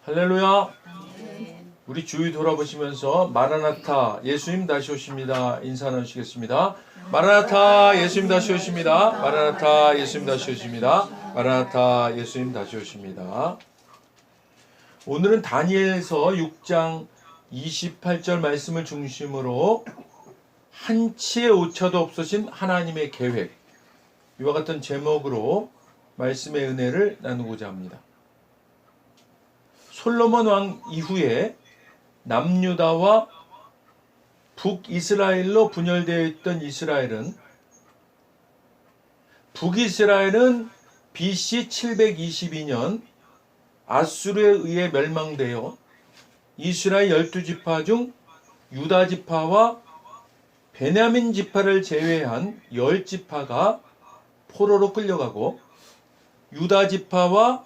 할렐루야. 우리 주위 돌아보시면서 마라나타 예수님 다시 오십니다 인사 나누시겠습니다. 마라나타 예수님 다시 오십니다. 마라나타 예수님 다시 오십니다. 마라나타 예수님 다시 오십니다. 오늘은 다니엘서 6장 28절 말씀을 중심으로 한치의 오차도 없으신 하나님의 계획, 이와 같은 제목으로 말씀의 은혜를 나누고자 합니다. 솔로몬 왕 이후에 남유다와 북이스라엘로 분열되어 있던 이스라엘은 북이스라엘은 BC 722년 아수르에 의해 멸망되어 이스라엘 12지파 중 유다 지파와 베냐민 지파를 제외한 10지파가 포로로 끌려가고 유다 지파와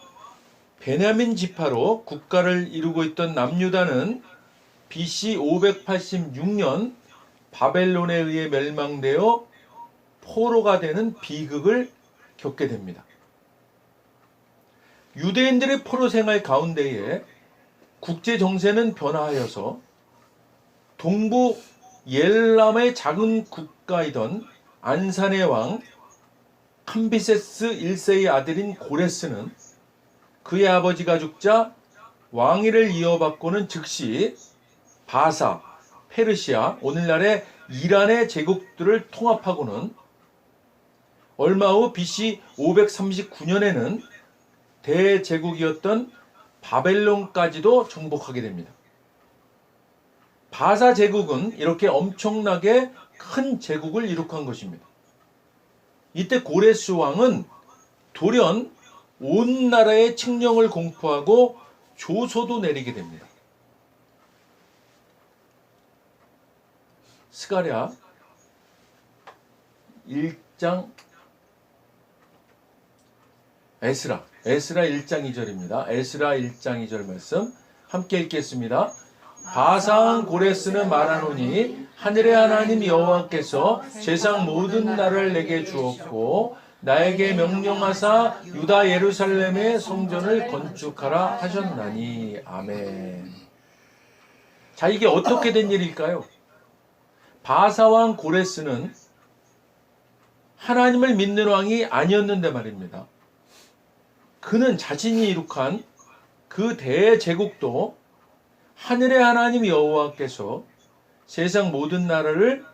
베냐민 지파로 국가를 이루고 있던 남유다는 BC 586년 바벨론에 의해 멸망되어 포로가 되는 비극을 겪게 됩니다. 유대인들의 포로 생활 가운데에 국제 정세는 변화하여서 동부 옐람의 작은 국가이던 안산의 왕 캄비세스 1세의 아들인 고레스는 그의 아버지가 죽자 왕위를 이어받고는 즉시 바사, 페르시아, 오늘날의 이란의 제국들을 통합하고는 얼마 후 BC 539년에는 대제국이었던 바벨론까지도 정복하게 됩니다. 바사 제국은 이렇게 엄청나게 큰 제국을 이룩한 것입니다. 이때 고레스 왕은 돌연 온 나라의 칙령을 공포하고 조소도 내리게 됩니다. 스가랴 1장 에스라 1장 2절입니다. 에스라 1장 2절 말씀 함께 읽겠습니다. 바사왕 고레스는 말하노니 하늘의 하나님 여호와께서 세상 모든 나라를 내게 주었고 나에게 명령하사 유다 예루살렘의 성전을 건축하라 하셨나니. 아멘. 자, 이게 어떻게 된 일일까요? 바사왕 고레스는 하나님을 믿는 왕이 아니었는데 말입니다. 그는 자신이 이룩한 그 대제국도 하늘의 하나님 여호와께서 세상 모든 나라를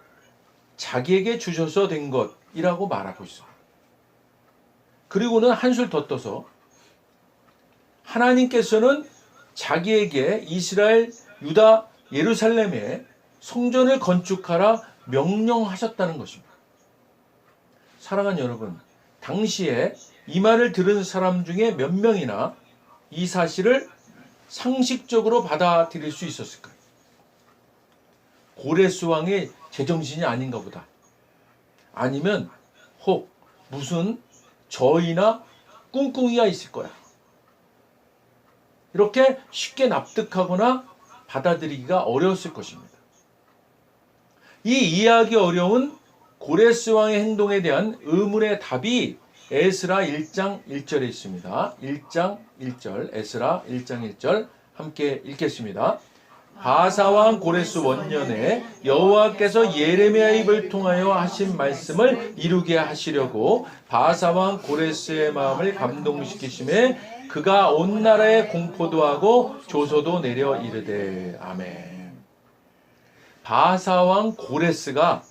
자기에게 주셔서 된 것이라고 말하고 있어요. 그리고는 한술 더 떠서 하나님께서는 자기에게 이스라엘, 유다, 예루살렘에 성전을 건축하라 명령하셨다는 것입니다. 사랑하는 여러분, 당시에 이 말을 들은 사람 중에 몇 명이나 이 사실을 상식적으로 받아들일 수 있었을까요? 고레스 왕의 제정신이 아닌가 보다. 아니면 혹 무슨 저이나 꿍꿍이가 있을 거야. 이렇게 쉽게 납득하거나 받아들이기가 어려웠을 것입니다. 이 이해하기 어려운 고레스 왕의 행동에 대한 의문의 답이 에스라 1장 1절에 있습니다. 1장 1절, 에스라 1장 1절 함께 읽겠습니다. 바사왕 고레스 원년에 여호와께서 예레미야의 입을 통하여 하신 말씀을 이루게 하시려고 바사왕 고레스의 마음을 감동시키심에 그가 온 나라에 공포도 하고 조소도 내려 이르되. 아멘. 바사왕 고레스가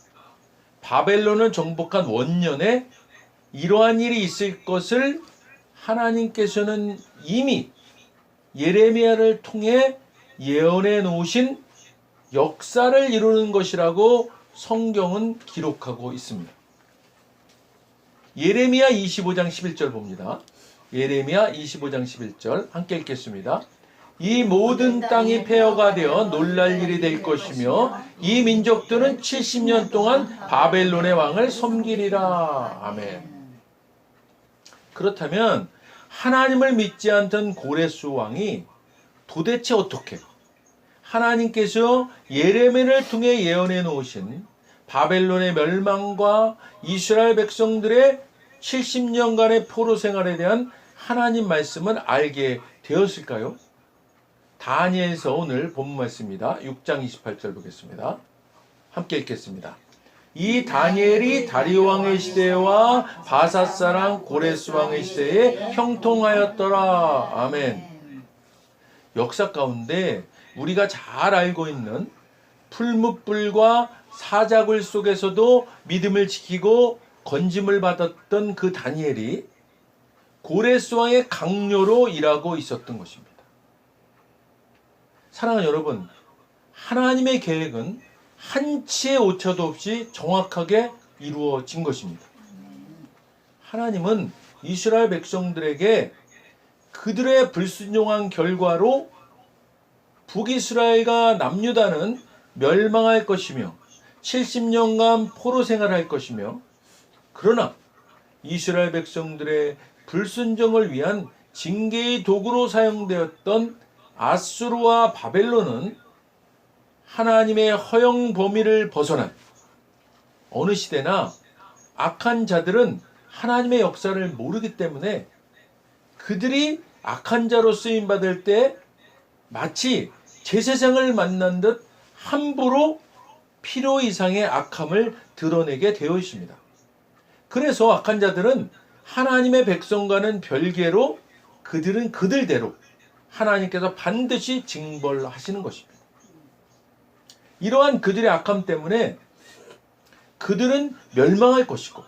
바벨론을 정복한 원년에 이러한 일이 있을 것을 하나님께서는 이미 예레미야를 통해 예언해 놓으신 역사를 이루는 것이라고 성경은 기록하고 있습니다. 예레미야 25장 11절 봅니다. 예레미야 25장 11절 함께 읽겠습니다. 이 모든 땅이 폐허가 되어 놀랄 일이 될 것이며 이 민족들은 70년 동안 바벨론의 왕을 섬기리라. 아멘. 그렇다면 하나님을 믿지 않던 고레스 왕이 도대체 어떻게 하나님께서 예레미야를 통해 예언해 놓으신 바벨론의 멸망과 이스라엘 백성들의 70년간의 포로 생활에 대한 하나님 말씀을 알게 되었을까요? 다니엘서 오늘 본문 말씀입니다. 6장 28절 보겠습니다. 함께 읽겠습니다. 이 다니엘이 다리오 왕의 시대와 바사사랑 고레스 왕의 시대에 형통하였더라. 아멘. 역사 가운데 우리가 잘 알고 있는 풀무불과 사자굴 속에서도 믿음을 지키고 건짐을 받았던 그 다니엘이 고레스 왕의 강요로 일하고 있었던 것입니다. 사랑하는 여러분, 하나님의 계획은 한치의 오차도 없이 정확하게 이루어진 것입니다. 하나님은 이스라엘 백성들에게 그들의 불순종한 결과로 북이스라엘과 남유다는 멸망할 것이며 70년간 포로 생활할 것이며, 그러나 이스라엘 백성들의 불순종을 위한 징계의 도구로 사용되었던 아수르와 바벨론은 하나님의 허용 범위를 벗어난, 어느 시대나 악한 자들은 하나님의 역사를 모르기 때문에 그들이 악한 자로 쓰임받을 때 마치 제사장을 만난 듯 함부로 필요 이상의 악함을 드러내게 되어 있습니다. 그래서 악한 자들은 하나님의 백성과는 별개로 그들은 그들대로 하나님께서 반드시 징벌하시는 것입니다. 이러한 그들의 악함 때문에 그들은 멸망할 것이고,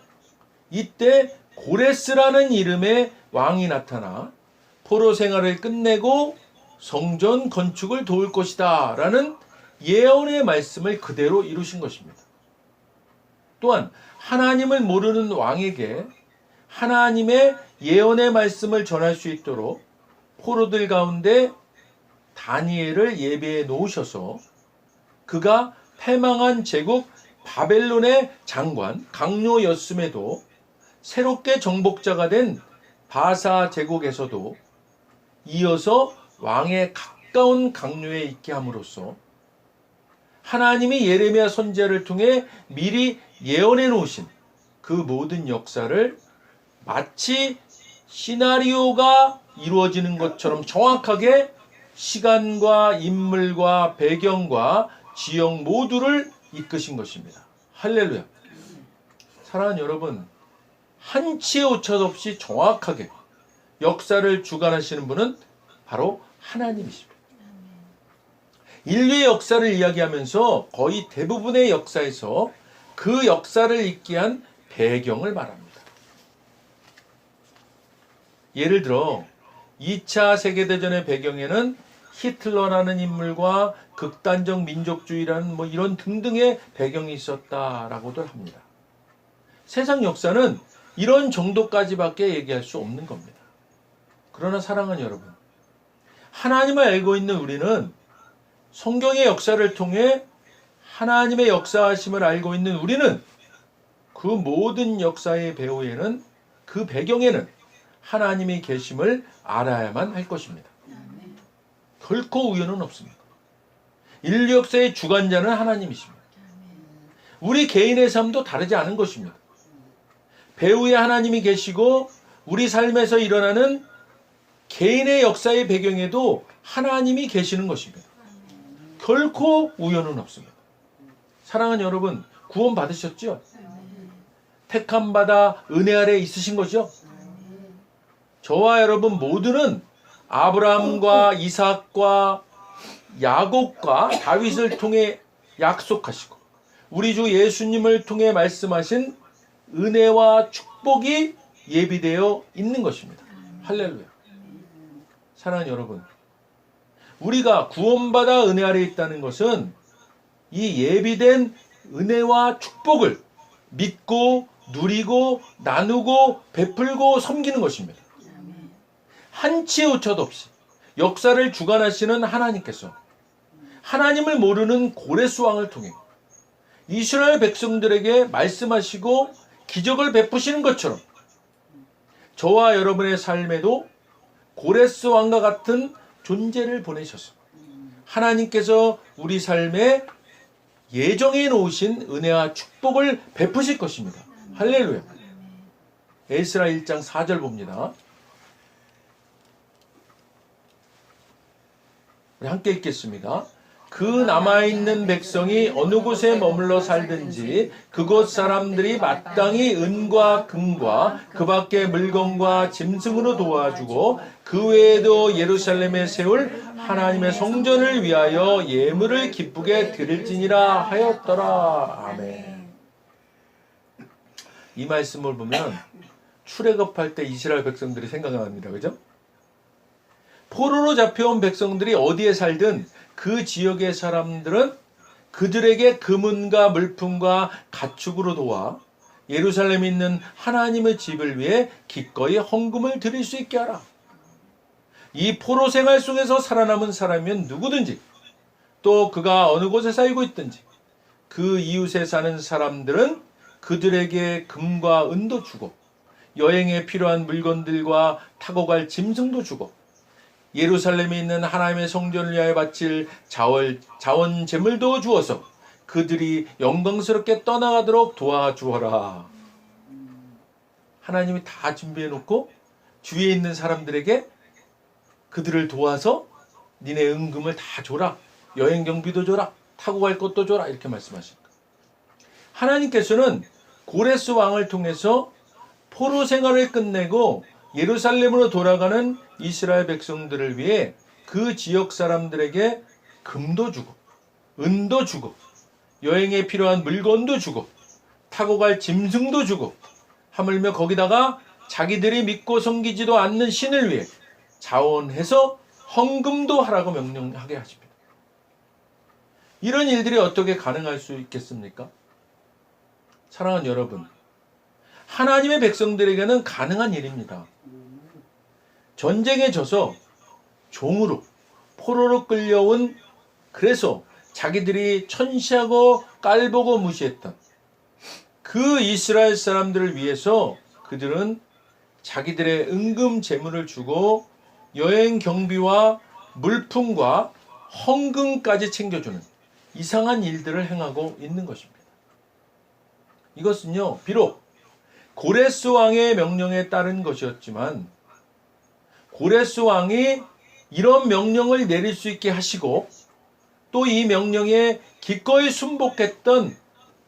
이때 고레스라는 이름의 왕이 나타나 포로 생활을 끝내고 성전 건축을 도울 것이다 라는 예언의 말씀을 그대로 이루신 것입니다. 또한 하나님을 모르는 왕에게 하나님의 예언의 말씀을 전할 수 있도록 포로들 가운데 다니엘을 예배해 놓으셔서 그가 패망한 제국 바벨론의 장관, 강요였음에도 새롭게 정복자가 된 바사 제국에서도 이어서 왕의 가까운 강요에 있게 함으로써 하나님이 예레미야 선지자를 통해 미리 예언해 놓으신 그 모든 역사를 마치 시나리오가 이루어지는 것처럼 정확하게 시간과 인물과 배경과 지형 모두를 이끄신 것입니다. 할렐루야. 사랑하는 여러분, 한치의 오차도 없이 정확하게 역사를 주관하시는 분은 바로 하나님이십니다. 인류의 역사를 이야기하면서 거의 대부분의 역사에서 그 역사를 있게 한 배경을 말합니다. 예를 들어 2차 세계대전의 배경에는 히틀러라는 인물과 극단적 민족주의라는 이런 등등의 배경이 있었다라고들 합니다. 세상 역사는 이런 정도까지밖에 얘기할 수 없는 겁니다. 그러나 사랑하는 여러분, 하나님을 알고 있는 우리는 성경의 역사를 통해 하나님의 역사하심을 알고 있는 우리는 그 모든 역사의 배후에는, 그 배경에는 하나님의 계심을 알아야만 할 것입니다. 결코 우연은 없습니다. 인류 역사의 주관자는 하나님이십니다. 우리 개인의 삶도 다르지 않은 것입니다. 배후에 하나님이 계시고 우리 삶에서 일어나는 개인의 역사의 배경에도 하나님이 계시는 것입니다. 결코 우연은 없습니다. 사랑하는 여러분, 구원 받으셨죠? 택함 받아 은혜 아래 있으신 거죠? 저와 여러분 모두는 아브라함과 이삭과 야곱과 다윗을 통해 약속하시고 우리 주 예수님을 통해 말씀하신 은혜와 축복이 예비되어 있는 것입니다. 할렐루야. 사랑하는 여러분, 우리가 구원받아 은혜 아래 있다는 것은 이 예비된 은혜와 축복을 믿고 누리고 나누고 베풀고 섬기는 것입니다. 한치의 오차도 없이 역사를 주관하시는 하나님께서 하나님을 모르는 고레스 왕을 통해 이스라엘 백성들에게 말씀하시고 기적을 베푸시는 것처럼 저와 여러분의 삶에도 고레스 왕과 같은 존재를 보내셔서 하나님께서 우리 삶에 예정해 놓으신 은혜와 축복을 베푸실 것입니다. 할렐루야. 에스라 1장 4절 봅니다. 우리 함께 읽겠습니다. 그 남아있는 백성이 어느 곳에 머물러 살든지 그곳 사람들이 마땅히 은과 금과 그 밖의 물건과 짐승으로 도와주고 그 외에도 예루살렘에 세울 하나님의 성전을 위하여 예물을 기쁘게 드릴지니라 하였더라. 아멘. 이 말씀을 보면 출애굽할 때 이스라엘 백성들이 생각납니다. 그죠? 포로로 잡혀온 백성들이 어디에 살든 그 지역의 사람들은 그들에게 금은과 물품과 가축으로 도와 예루살렘에 있는 하나님의 집을 위해 기꺼이 헌금을 드릴 수 있게 하라. 이 포로 생활 속에서 살아남은 사람이면 누구든지 또 그가 어느 곳에 살고 있든지 그 이웃에 사는 사람들은 그들에게 금과 은도 주고 여행에 필요한 물건들과 타고 갈 짐승도 주고 예루살렘에 있는 하나님의 성전을 위하여 바칠 자원 제물도 주어서 그들이 영광스럽게 떠나가도록 도와주어라. 하나님이 다 준비해 놓고 주위에 있는 사람들에게 그들을 도와서 니네 은금을 다 줘라. 여행 경비도 줘라. 타고 갈 것도 줘라. 이렇게 말씀하십니다. 하나님께서는 고레스 왕을 통해서 포로 생활을 끝내고 예루살렘으로 돌아가는 이스라엘 백성들을 위해 그 지역 사람들에게 금도 주고 은도 주고 여행에 필요한 물건도 주고 타고 갈 짐승도 주고 하물며 거기다가 자기들이 믿고 섬기지도 않는 신을 위해 자원해서 헌금도 하라고 명령하게 하십니다. 이런 일들이 어떻게 가능할 수 있겠습니까? 사랑하는 여러분, 하나님의 백성들에게는 가능한 일입니다. 전쟁에 져서 종으로 포로로 끌려온, 그래서 자기들이 천시하고 깔보고 무시했던 그 이스라엘 사람들을 위해서 그들은 자기들의 은금 제물을 주고 여행 경비와 물품과 헌금까지 챙겨주는 이상한 일들을 행하고 있는 것입니다. 이것은요, 비록 고레스 왕의 명령에 따른 것이었지만 고레스 왕이 이런 명령을 내릴 수 있게 하시고 또 이 명령에 기꺼이 순복했던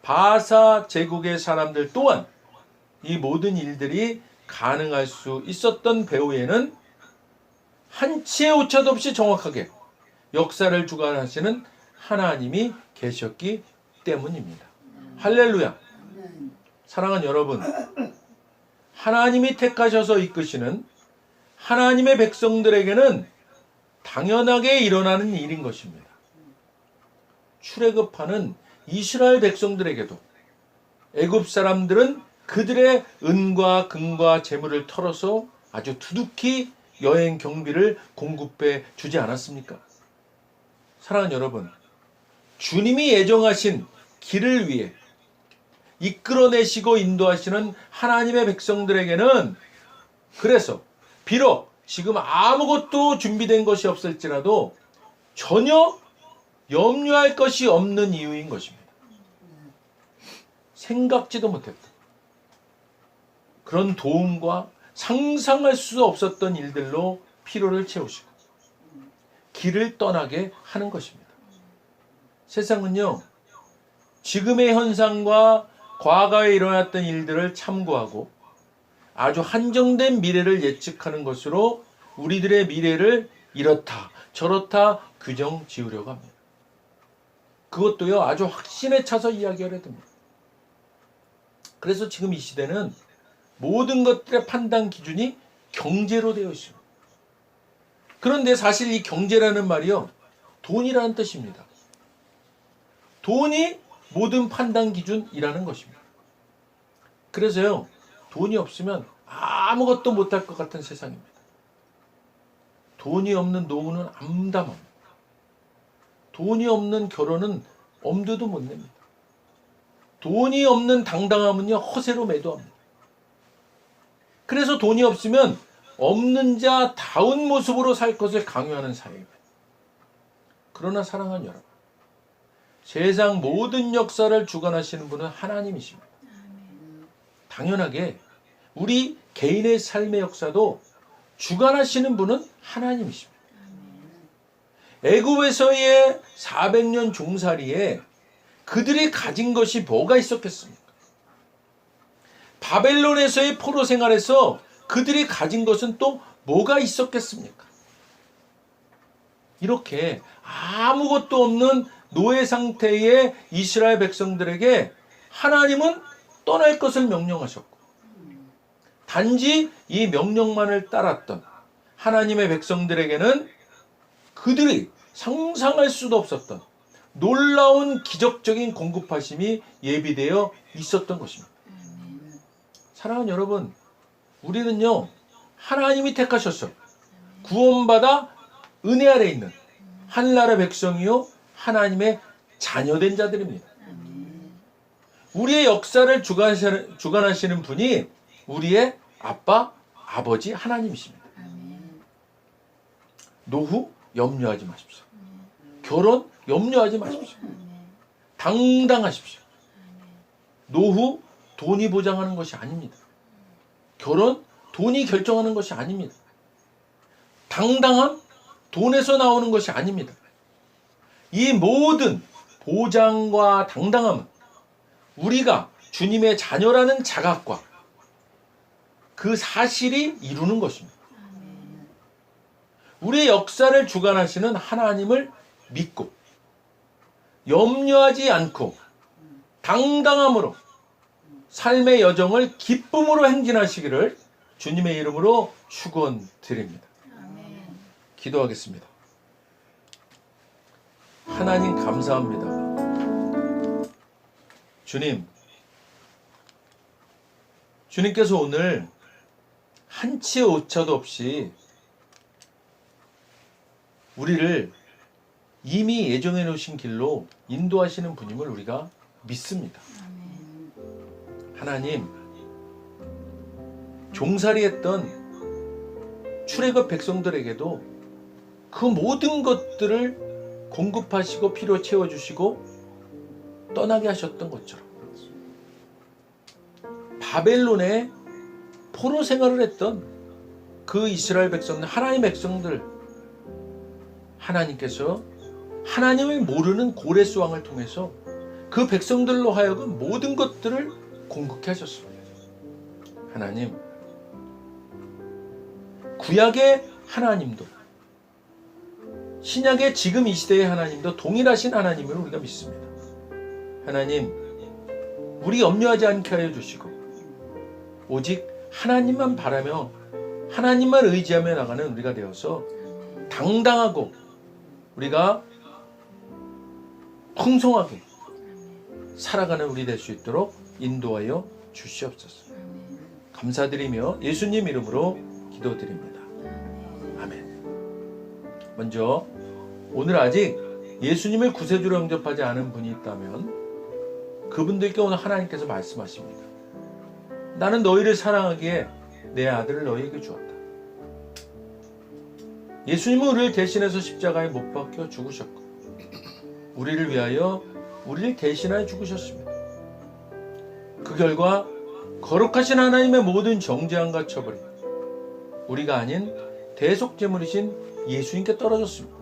바사 제국의 사람들 또한 이 모든 일들이 가능할 수 있었던 배후에는 한치의 오차도 없이 정확하게 역사를 주관하시는 하나님이 계셨기 때문입니다. 할렐루야. 사랑하는 여러분, 하나님이 택하셔서 이끄시는 하나님의 백성들에게는 당연하게 일어나는 일인 것입니다. 출애굽하는 이스라엘 백성들에게도 애굽 사람들은 그들의 은과 금과 재물을 털어서 아주 두둑히 여행 경비를 공급해 주지 않았습니까? 사랑하는 여러분, 주님이 예정하신 길을 위해 이끌어내시고 인도하시는 하나님의 백성들에게는 그래서 비록 지금 아무것도 준비된 것이 없을지라도 전혀 염려할 것이 없는 이유인 것입니다. 생각지도 못했던 그런 도움과 상상할 수 없었던 일들로 피로를 채우시고 길을 떠나게 하는 것입니다. 세상은요, 지금의 현상과 과거에 일어났던 일들을 참고하고 아주 한정된 미래를 예측하는 것으로 우리들의 미래를 이렇다 저렇다 규정 지으려고 합니다. 그것도요, 아주 확신에 차서 이야기하려 듭니다. 그래서 지금 이 시대는 모든 것들의 판단 기준이 경제로 되어 있습니다. 그런데 사실 이 경제라는 말이요, 돈이라는 뜻입니다. 돈이 모든 판단 기준이라는 것입니다. 그래서요, 돈이 없으면 아무것도 못할 것 같은 세상입니다. 돈이 없는 노후는 암담합니다. 돈이 없는 결혼은 엄두도 못 냅니다. 돈이 없는 당당함은요, 허세로 매도합니다. 그래서 돈이 없으면 없는 자 다운 모습으로 살 것을 강요하는 사회입니다. 그러나 사랑하는 여러분, 세상 모든 역사를 주관하시는 분은 하나님이십니다. 당연하게 우리 개인의 삶의 역사도 주관하시는 분은 하나님이십니다. 애굽에서의 400년 종살이에 그들이 가진 것이 뭐가 있었겠습니까? 바벨론에서의 포로 생활에서 그들이 가진 것은 또 뭐가 있었겠습니까? 이렇게 아무것도 없는 노예 상태의 이스라엘 백성들에게 하나님은 떠날 것을 명령하셨고, 단지 이 명령만을 따랐던 하나님의 백성들에게는 그들이 상상할 수도 없었던 놀라운 기적적인 공급하심이 예비되어 있었던 것입니다. 사랑하는 여러분, 우리는요, 하나님이 택하셔서 구원받아 은혜 아래 있는 하늘나라 백성이요 하나님의 자녀된 자들입니다. 우리의 역사를 주관하시는 분이 우리의 아빠, 아버지 하나님이십니다. 노후 염려하지 마십시오. 결혼 염려하지 마십시오. 당당하십시오. 노후 돈이 보장하는 것이 아닙니다. 결혼 돈이 결정하는 것이 아닙니다. 당당함 돈에서 나오는 것이 아닙니다. 이 모든 보장과 당당함은 우리가 주님의 자녀라는 자각과 그 사실이 이루는 것입니다. 우리의 역사를 주관하시는 하나님을 믿고 염려하지 않고 당당함으로 삶의 여정을 기쁨으로 행진하시기를 주님의 이름으로 축원드립니다. 기도하겠습니다. 하나님 감사합니다. 주님께서 오늘 한치의 오차도 없이 우리를 이미 예정해 놓으신 길로 인도하시는 분임을 우리가 믿습니다. 하나님, 종살이했던 출애굽 백성들에게도 그 모든 것들을 공급하시고 피로 채워주시고 떠나게 하셨던 것처럼 바벨론에 포로 생활을 했던 그 이스라엘 백성들, 하나님의 백성들, 하나님께서 하나님을 모르는 고레스 왕을 통해서 그 백성들로 하여금 모든 것들을 공급케 하셨습니다. 하나님, 구약의 하나님도 신약의 지금 이 시대의 하나님도 동일하신 하나님을 우리가 믿습니다. 하나님, 우리 염려하지 않게 하여 주시고 오직 하나님만 바라며 하나님만 의지하며 나가는 우리가 되어서 당당하고 우리가 풍성하게 살아가는 우리 될 수 있도록 인도하여 주시옵소서. 감사드리며 예수님 이름으로 기도드립니다. 아멘. 먼저 오늘 아직 예수님을 구세주로 영접하지 않은 분이 있다면 그분들께 오늘 하나님께서 말씀하십니다. 나는 너희를 사랑하기에 내 아들을 너희에게 주었다. 예수님은 우리를 대신해서 십자가에 못 박혀 죽으셨고 우리를 위하여 우리를 대신하여 죽으셨습니다. 그 결과 거룩하신 하나님의 모든 정죄함과 처벌이 우리가 아닌 대속제물이신 예수님께 떨어졌습니다.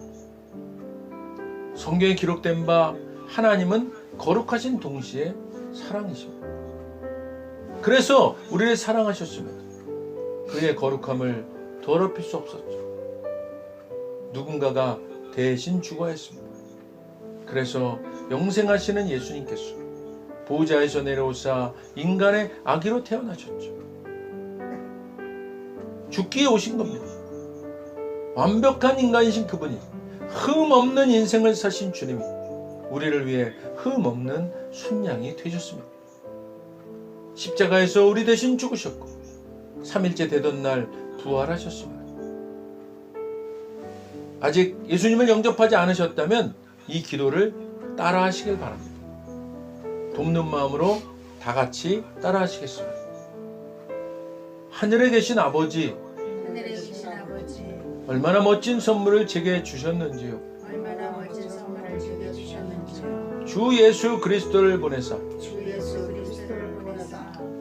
성경에 기록된 바 하나님은 거룩하신 동시에 사랑이십니다. 그래서 우리를 사랑하셨으면 그의 거룩함을 더럽힐 수 없었죠. 누군가가 대신 죽어야 했습니다. 그래서 영생하시는 예수님께서 보좌에서 내려오사 인간의 아기로 태어나셨죠. 죽기에 오신 겁니다. 완벽한 인간이신 그분이 흠 없는 인생을 사신 주님이 우리를 위해 흠 없는 순양이 되셨습니다. 십자가에서 우리 대신 죽으셨고 3일째 되던 날 부활하셨습니다. 아직 예수님을 영접하지 않으셨다면 이 기도를 따라 하시길 바랍니다. 돕는 마음으로 다 같이 따라 하시겠습니다. 하늘에 계신 아버지, 얼마나 멋진 선물을 제게 주셨는지요. 주 예수 그리스도를 보내사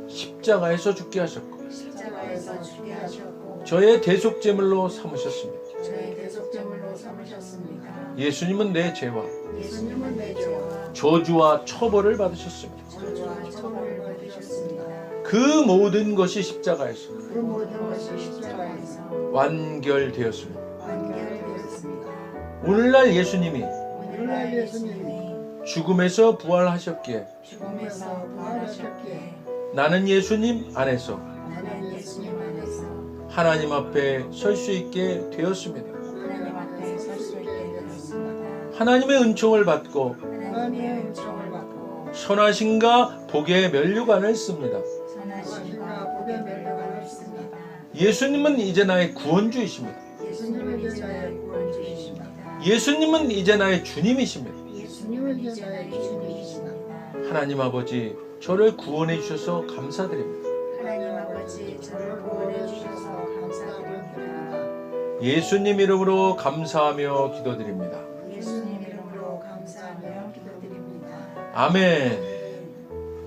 십자가에서 죽게 하셨고 저의 대속제물로 삼으셨습니다. 담으셨습니다. 예수님은 내 죄와 예수님은 내 죄와 저주와 처벌을 받으셨습니다. 저주와 처벌을 받으셨습니다. 그 모든 것이 십자가에서 그 모든 것이 십자가에서 완결되었습니다. 완결되었습니다. 오늘날 예수님이 오늘날 예수님이 죽음에서 부활하셨기에 죽음에서 부활하셨기에 나는 예수님 안에서 나는 예수님 안에서 하나님 앞에 설 수 있게 되었습니다. 하나님 앞에 설 수 있게 되었습니다. 하나님의 은총을 받고 하나님의 은총을 받고 선하심과 복의 면류관을 씁니다. 선하심과 복의 면류관을 씁니다. 예수님은 이제 나의 구원주이십니다. 예수님은 이제 나의 구원주이십니다. 예수님은 이제 나의 주님이십니다. 예수님은 이제 나의 주님이십니다. 하나님 아버지, 저를 구원해 주셔서 감사드립니다. 하나님 아버지, 저를 구원해 주셔서 감사드립니다. 예수님 이름으로 감사하며 기도드립니다. 예수님 이름으로 감사하며 기도드립니다. 아멘.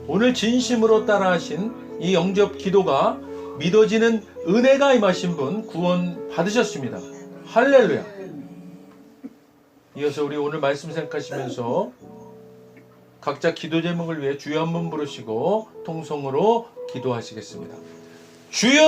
오늘 진심으로 따라하신 이 영접 기도가 믿어지는 은혜가 임하신 분 구원 받으셨습니다. 할렐루야. 이어서 우리 오늘 말씀 생각하시면서 각자 기도 제목을 위해 주여 한번 부르시고 통성으로 기도하시겠습니다. 주여!